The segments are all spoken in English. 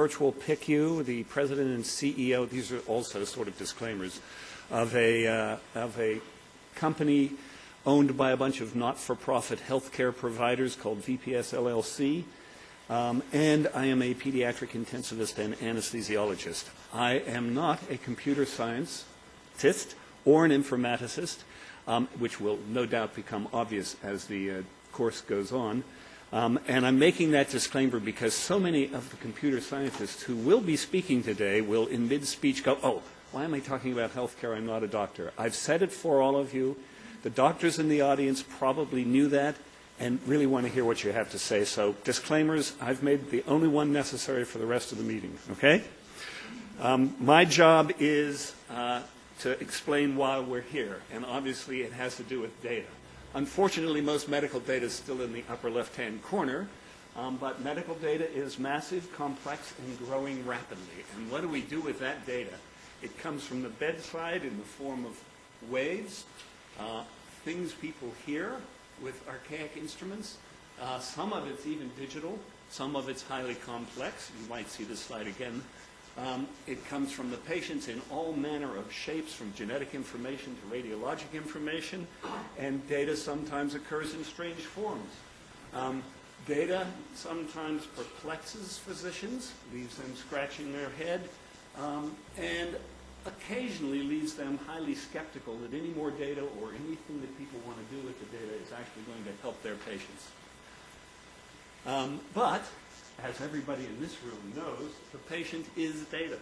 virtual PICU, the president and CEO, these are also sort of disclaimers, of a company owned by a bunch of not-for-profit healthcare providers called VPS LLC. And I am a pediatric intensivist and anesthesiologist. I am not a computer scientist or an informaticist, which will no doubt become obvious as the course goes on. And I'm making that disclaimer because so many of the computer scientists who will be speaking today will, in mid-speech, go, oh, why am I talking about healthcare? I'm not a doctor. I've said it for all of you. The doctors in the audience probably knew that and really want to hear what you have to say. So disclaimers, I've made the only one necessary for the rest of the meeting, okay? My job is to explain why we're here, and obviously it has to do with data. Unfortunately, most medical data is still in the upper left-hand corner, but medical data is massive, complex, and growing rapidly. And what do we do with that data? It comes from the bedside in the form of waves, things people hear with archaic instruments. Some of it's even digital. Some of it's highly complex. You might see this slide again. It comes from the patients in all manner of shapes, from genetic information to radiologic information, and data sometimes occurs in strange forms. Data sometimes perplexes physicians, leaves them scratching their head, and occasionally leaves them highly skeptical that any more data or anything that people want to do with the data is actually going to help their patients. But, as everybody in this room knows, the patient is data.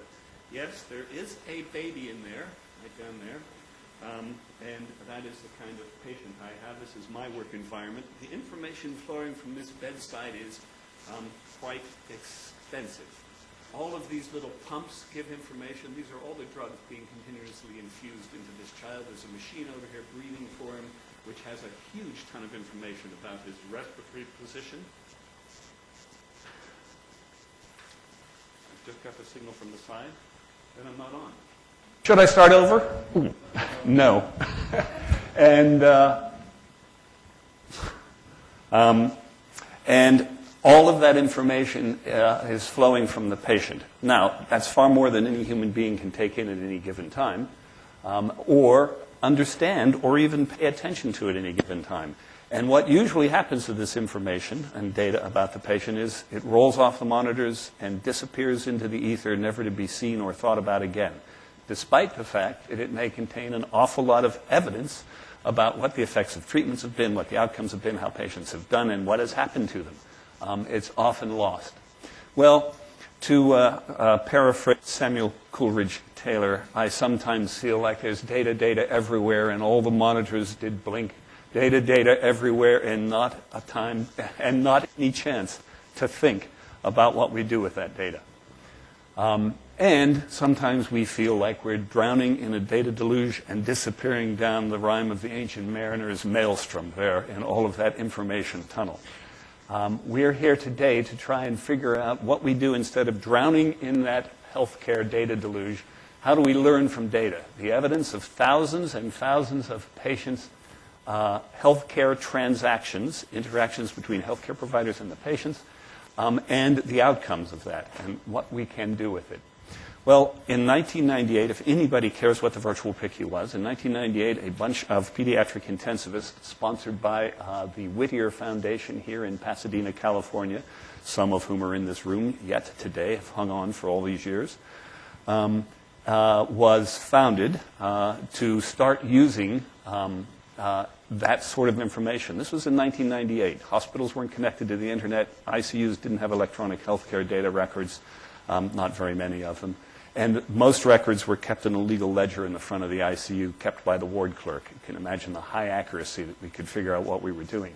Yes, there is a baby in there, right down there, and that is the kind of patient I have. This is my work environment. The information flowing from this bedside is quite extensive. All of these little pumps give information. These are all the drugs being continuously infused into this child. There's a machine over here breathing for him, which has a huge ton of information about his respiratory position. I've just got the signal from the side, and I'm not on. Should I start over? Ooh. No. And all of that information is flowing from the patient. Now, that's far more than any human being can take in at any given time, or understand, or even pay attention to at any given time. And what usually happens to this information and data about the patient is it rolls off the monitors and disappears into the ether, never to be seen or thought about again, despite the fact that it may contain an awful lot of evidence about what the effects of treatments have been, what the outcomes have been, how patients have done, and what has happened to them. It's often lost. Well, to paraphrase Samuel Coleridge Taylor, I sometimes feel like there's data everywhere, and all the monitors did blink. Data everywhere, and not a time, and not any chance to think about what we do with that data. And sometimes we feel like we're drowning in a data deluge and disappearing down the rime of the ancient mariner's maelstrom there in all of that information tunnel. We're here today to try and figure out what we do instead of drowning in that healthcare data deluge. How do we learn from data? The evidence of thousands and thousands of patients' healthcare transactions, interactions between healthcare providers and the patients, and the outcomes of that, and what we can do with it. Well, in 1998, if anybody cares what the virtual PICU was, in 1998, a bunch of pediatric intensivists sponsored by the Whittier Foundation here in Pasadena, California, some of whom are in this room yet today, have hung on for all these years, was founded to start using that sort of information. This was in 1998. Hospitals weren't connected to the internet. ICUs didn't have electronic healthcare data records, not very many of them. And most records were kept in a legal ledger in the front of the ICU, kept by the ward clerk. You can imagine the high accuracy that we could figure out what we were doing.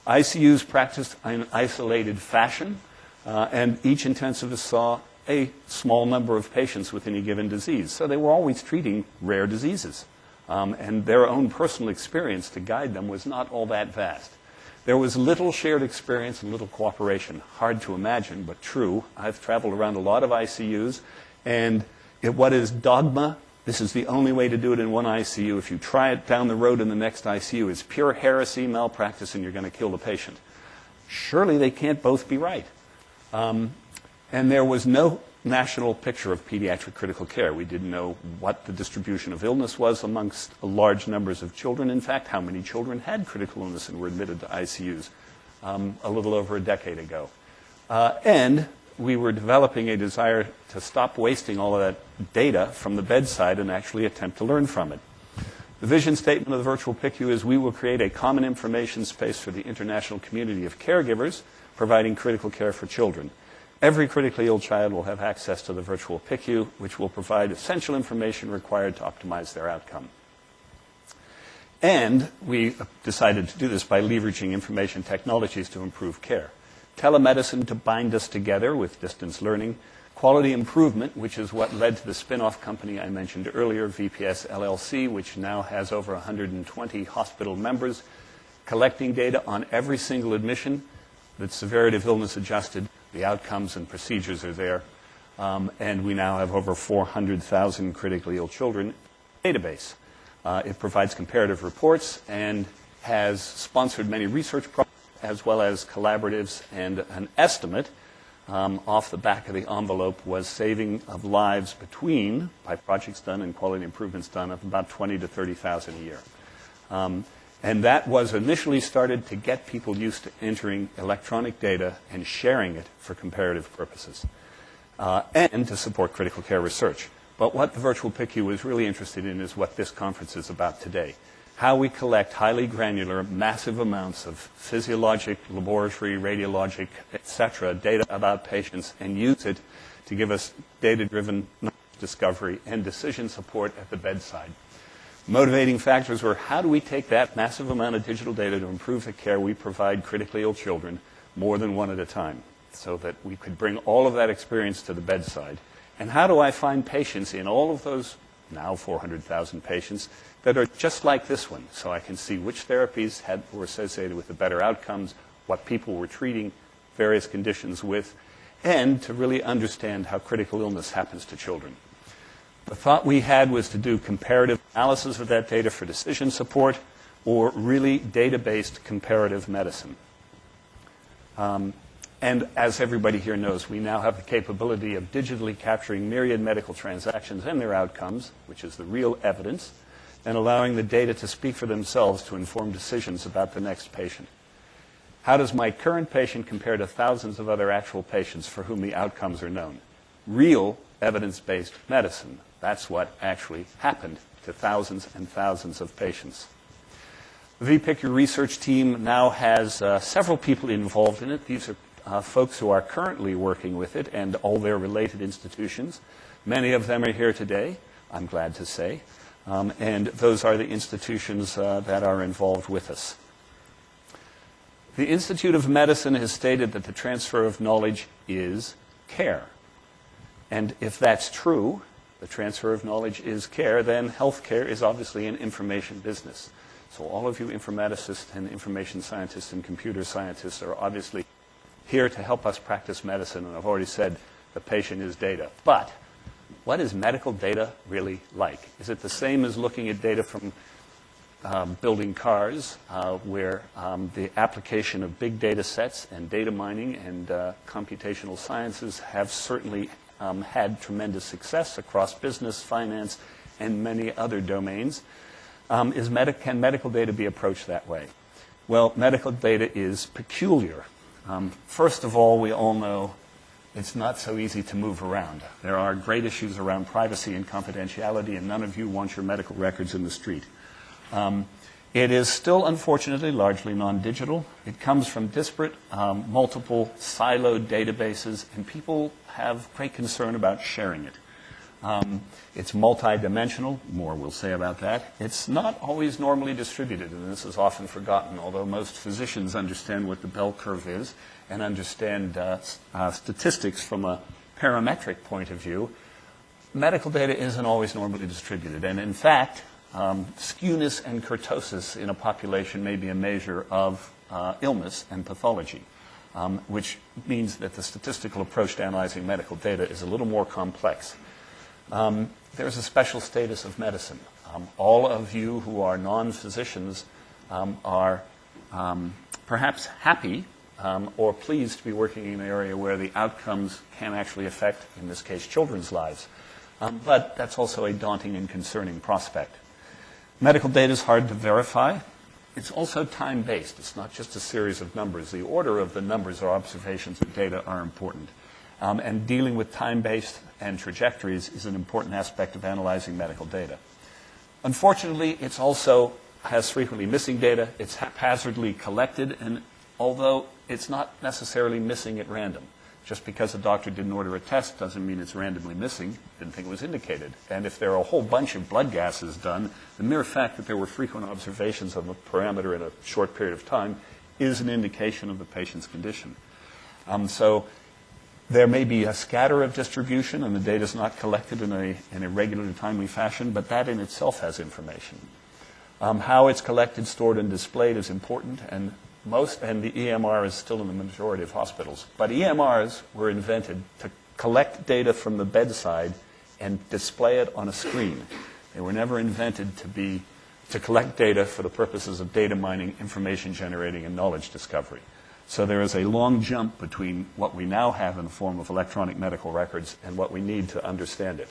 ICUs practiced in isolated fashion, and each intensivist saw a small number of patients with any given disease. So they were always treating rare diseases. And their own personal experience to guide them was not all that vast. There was little shared experience and little cooperation. Hard to imagine, but true. I've traveled around a lot of ICUs, and what is dogma, this is the only way to do it in one ICU. If you try it down the road in the next ICU, it's pure heresy, malpractice, and you're going to kill the patient. Surely they can't both be right. And there was no national picture of pediatric critical care. We didn't know what the distribution of illness was amongst large numbers of children. In fact, how many children had critical illness and were admitted to ICUs a little over a decade ago. And we were developing a desire to stop wasting all of that data from the bedside and actually attempt to learn from it. The vision statement of the virtual PICU is we will create a common information space for the international community of caregivers providing critical care for children. Every critically ill child will have access to the virtual PICU, which will provide essential information required to optimize their outcome. And we decided to do this by leveraging information technologies to improve care. Telemedicine to bind us together with distance learning, quality improvement, which is what led to the spin-off company I mentioned earlier, VPS LLC, which now has over 120 hospital members, collecting data on every single admission that's severity of illness adjusted. The outcomes and procedures are there. And we now have over 400,000 critically ill children database. It provides comparative reports and has sponsored many research projects as well as collaboratives, and an estimate off the back of the envelope was saving of lives between, by projects done and quality improvements done, of about 20 to 30,000 a year. And that was initially started to get people used to entering electronic data and sharing it for comparative purposes, and to support critical care research. But what the virtual PICU was really interested in is what this conference is about today. How we collect highly granular, massive amounts of physiologic, laboratory, radiologic, etc., data about patients and use it to give us data-driven discovery and decision support at the bedside. Motivating factors were how do we take that massive amount of digital data to improve the care we provide critically ill children more than one at a time so that we could bring all of that experience to the bedside. And how do I find patients in all of those now 400,000 patients that are just like this one, so I can see which therapies were associated with the better outcomes, what people were treating various conditions with, and to really understand how critical illness happens to children. The thought we had was to do comparative analysis of that data for decision support, or really data-based comparative medicine. And as everybody here knows, we now have the capability of digitally capturing myriad medical transactions and their outcomes, which is the real evidence, and allowing the data to speak for themselves to inform decisions about the next patient. How does my current patient compare to thousands of other actual patients for whom the outcomes are known? Real evidence-based medicine. That's what actually happened to thousands and thousands of patients. The VPICU research team now has several people involved in it. These are folks who are currently working with it and all their related institutions. Many of them are here today, I'm glad to say. And those are the institutions that are involved with us. The Institute of Medicine has stated that the transfer of knowledge is care. And if that's true, the transfer of knowledge is care, then healthcare is obviously an information business. So all of you informaticists and information scientists and computer scientists are obviously here to help us practice medicine. And I've already said the patient is data. But what is medical data really like? Is it the same as looking at data from building cars, where the application of big data sets and data mining and computational sciences have certainly had tremendous success across business, finance, and many other domains? Can medical data be approached that way? Well, medical data is peculiar. First of all, we all know it's not so easy to move around. There are great issues around privacy and confidentiality, and none of you want your medical records in the street. It is still, unfortunately, largely non-digital. It comes from disparate, multiple siloed databases, and people have great concern about sharing it. It's multidimensional, more we'll say about that. It's not always normally distributed, and this is often forgotten, although most physicians understand what the bell curve is and understand statistics from a parametric point of view. Medical data isn't always normally distributed, and in fact, skewness and kurtosis in a population may be a measure of illness and pathology, which means that the statistical approach to analyzing medical data is a little more complex. There's a special status of medicine. All of you who are non-physicians are perhaps happy or pleased to be working in an area where the outcomes can actually affect, in this case, children's lives. But that's also a daunting and concerning prospect. Medical data is hard to verify. It's also time-based. It's not just a series of numbers. The order of the numbers or observations of data are important. And dealing with time-based and trajectories is an important aspect of analyzing medical data. Unfortunately, it also has frequently missing data. It's haphazardly collected, and although it's not necessarily missing at random. Just because a doctor didn't order a test doesn't mean it's randomly missing. Didn't think it was indicated. And if there are a whole bunch of blood gases done, the mere fact that there were frequent observations of a parameter in a short period of time is an indication of the patient's condition. So there may be a scatter of distribution, and the data is not collected in a regular, timely fashion, but that in itself has information. How it's collected, stored, and displayed is important, and the EMR is still in the majority of hospitals. But EMRs were invented to collect data from the bedside and display it on a screen. They were never invented to collect data for the purposes of data mining, information generating, and knowledge discovery. So there is a long jump between what we now have in the form of electronic medical records and what we need to understand it.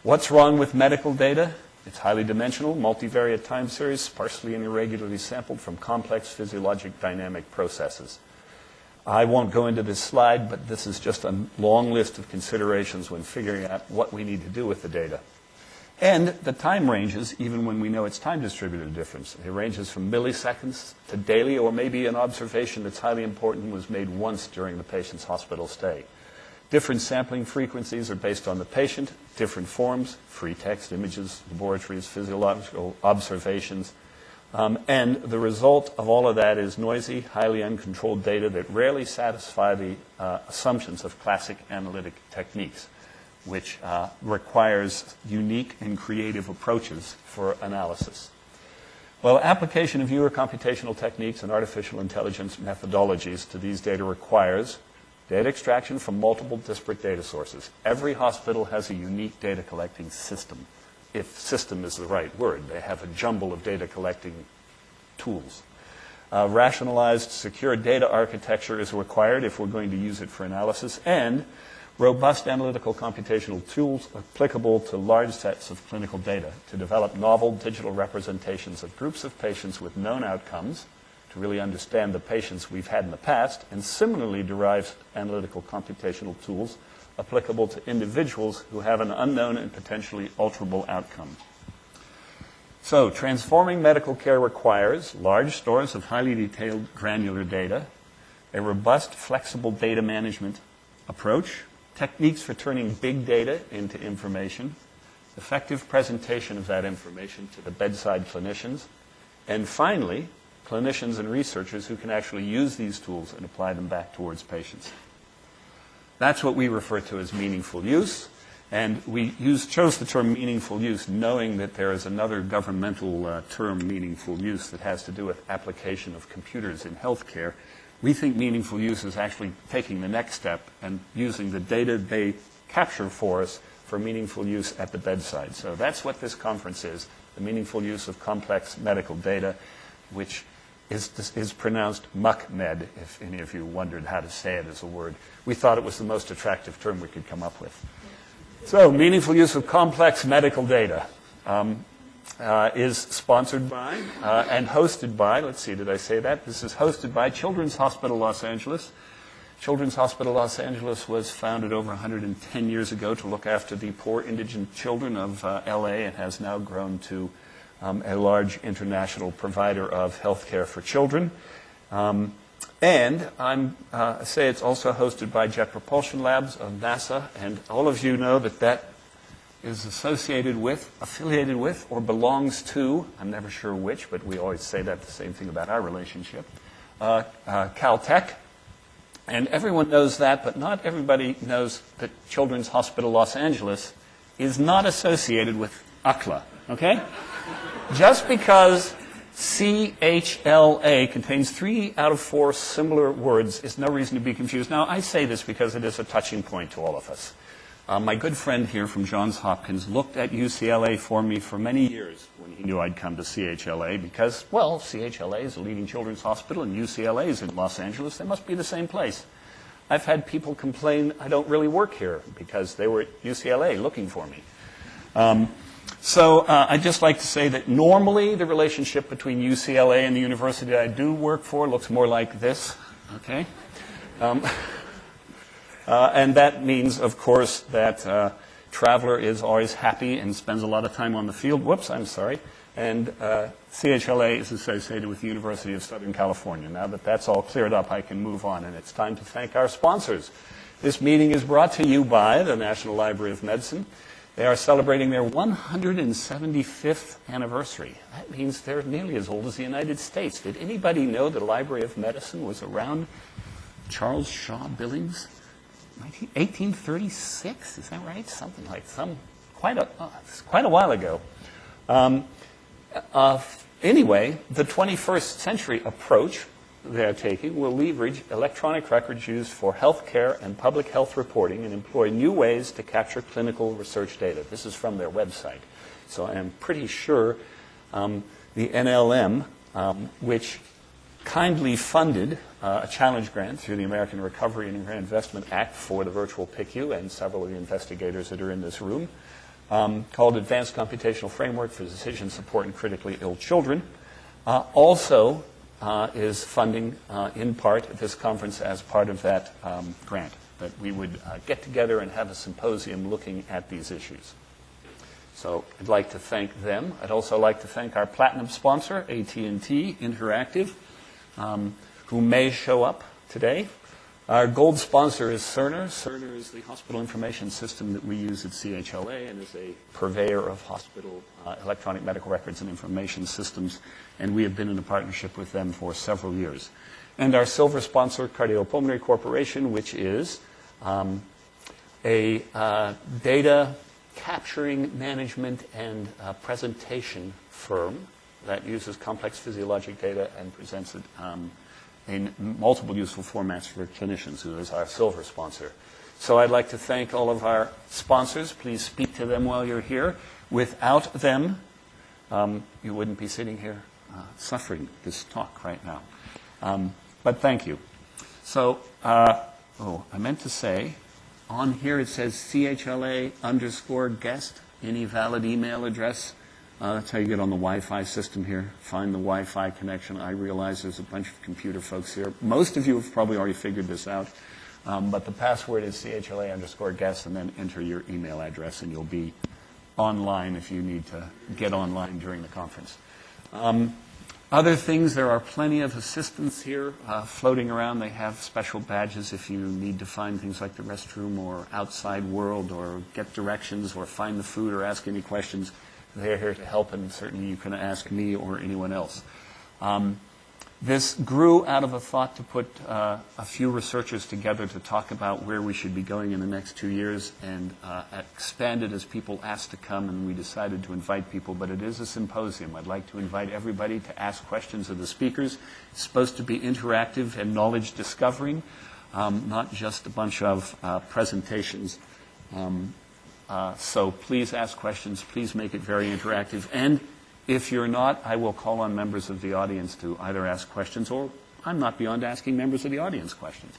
What's wrong with medical data? It's highly dimensional, multivariate time series, sparsely and irregularly sampled from complex physiologic dynamic processes. I won't go into this slide, but this is just a long list of considerations when figuring out what we need to do with the data. And the time ranges, even when we know it's time distributed difference. It ranges from milliseconds to daily, or maybe an observation that's highly important was made once during the patient's hospital stay. Different sampling frequencies are based on the patient, different forms, free text, images, laboratories, physiological observations. And the result of all of that is noisy, highly uncontrolled data that rarely satisfy the assumptions of classic analytic techniques, which requires unique and creative approaches for analysis. Well, application of newer computational techniques and artificial intelligence methodologies to these data requires data extraction from multiple disparate data sources. Every hospital has a unique data collecting system, if system is the right word. They have a jumble of data collecting tools. Rationalized, secure data architecture is required if we're going to use it for analysis, and robust analytical computational tools applicable to large sets of clinical data to develop novel digital representations of groups of patients with known outcomes, to really understand the patients we've had in the past, and similarly derives analytical computational tools applicable to individuals who have an unknown and potentially alterable outcome. So, transforming medical care requires large stores of highly detailed granular data, a robust, flexible data management approach, techniques for turning big data into information, effective presentation of that information to the bedside clinicians, and finally, clinicians and researchers who can actually use these tools and apply them back towards patients. That's what we refer to as meaningful use, and we chose the term meaningful use knowing that there is another governmental term, meaningful use, that has to do with application of computers in healthcare. We think meaningful use is actually taking the next step and using the data they capture for us for meaningful use at the bedside. So that's what this conference is, the meaningful use of complex medical data, which is pronounced MUCMD, if any of you wondered how to say it as a word. We thought it was the most attractive term we could come up with. So, meaningful use of complex medical data is sponsored by and hosted by, let's see, did I say that? This is hosted by Children's Hospital Los Angeles. Children's Hospital Los Angeles was founded over 110 years ago to look after the poor indigent children of LA, and has now grown to a large international provider of health care for children. And I say it's also hosted by Jet Propulsion Labs of NASA, and all of you know that that is associated with, affiliated with, or belongs to, I'm never sure which, but we always say that the same thing about our relationship, Caltech. And everyone knows that, but not everybody knows that Children's Hospital Los Angeles is not associated with UCLA, okay? Just because CHLA contains 3 out of 4 similar words is no reason to be confused. Now, I say this because it is a touching point to all of us. My good friend here from Johns Hopkins looked at UCLA for me for many years when he knew I'd come to CHLA because, well, CHLA is a leading children's hospital and UCLA is in Los Angeles. They must be the same place. I've had people complain I don't really work here because they were at UCLA looking for me. So I'd just like to say that normally the relationship between UCLA and the university I do work for looks more like this, okay? And that means, of course, that Traveler is always happy and spends a lot of time on the field. Whoops, I'm sorry. And CHLA is associated with the University of Southern California. Now that that's all cleared up, I can move on, and it's time to thank our sponsors. This meeting is brought to you by the National Library of Medicine. They are celebrating their 175th anniversary. That means they're nearly as old as the United States. Did anybody know the Library of Medicine was around Charles Shaw Billings? 1836, is that right? Something like quite a while ago. Anyway, the 21st century approach they're taking will leverage electronic records used for healthcare and public health reporting and employ new ways to capture clinical research data. This is from their website. So I'm pretty sure the NLM, which kindly funded a challenge grant through the American Recovery and Reinvestment Act for the virtual PICU and several of the investigators that are in this room, called Advanced Computational Framework for Decision Support in Critically Ill Children, also is funding, in part, this conference as part of that grant, that we would get together and have a symposium looking at these issues. So I'd like to thank them. I'd also like to thank our platinum sponsor, AT&T Interactive, who may show up today. Our gold sponsor is Cerner. Cerner is the hospital information system that we use at CHLA and is a purveyor of hospital electronic medical records and information systems, and we have been in a partnership with them for several years. And our silver sponsor, Cardiopulmonary Corporation, which is a data capturing, management, and presentation firm that uses complex physiologic data and presents it in multiple useful formats for clinicians, who is our silver sponsor. So I'd like to thank all of our sponsors. Please speak to them while you're here. Without them, you wouldn't be sitting here suffering this talk right now. But thank you. So, I meant to say, on here it says CHLA_guest, any valid email address. That's how you get on the Wi-Fi system here. Find the Wi-Fi connection. I realize there's a bunch of computer folks here. Most of you have probably already figured this out. But the password is CHLA_guest, and then enter your email address, and you'll be online if you need to get online during the conference. Other things, there are plenty of assistants here floating around. They have special badges if you need to find things like the restroom or outside world or get directions or find the food or ask any questions. They're here to help, and certainly you can ask me or anyone else. This grew out of a thought to put a few researchers together to talk about where we should be going in the next 2 years, and expanded as people asked to come, and we decided to invite people. But it is a symposium. I'd like to invite everybody to ask questions of the speakers. It's supposed to be interactive and knowledge discovering, not just a bunch of presentations. So please ask questions. Please make it very interactive. And if you're not, I will call on members of the audience to either ask questions, or I'm not beyond asking members of the audience questions.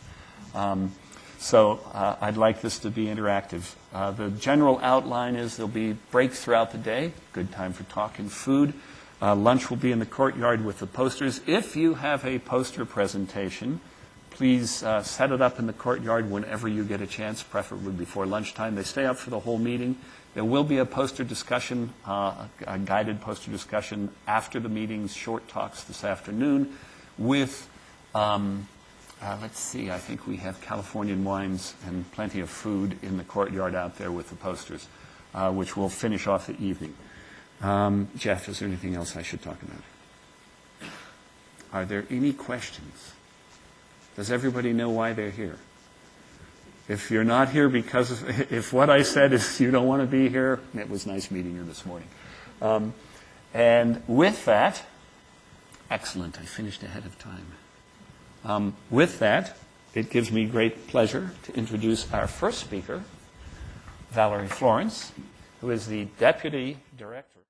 So I'd like this to be interactive. The general outline is there'll be breaks throughout the day, good time for talk and food. Lunch will be in the courtyard with the posters. If you have a poster presentation, please set it up in the courtyard whenever you get a chance, preferably before lunchtime. They stay up for the whole meeting. There will be a poster discussion, a guided poster discussion after the meetings, short talks this afternoon with, let's see, I think we have Californian wines and plenty of food in the courtyard out there with the posters, which will finish off the evening. Jeff, is there anything else I should talk about? Are there any questions? Does everybody know why they're here? If you're not here because if what I said is you don't want to be here, it was nice meeting you this morning. And with that, excellent, I finished ahead of time. With that, it gives me great pleasure to introduce our first speaker, Valerie Florence, who is the Deputy Director.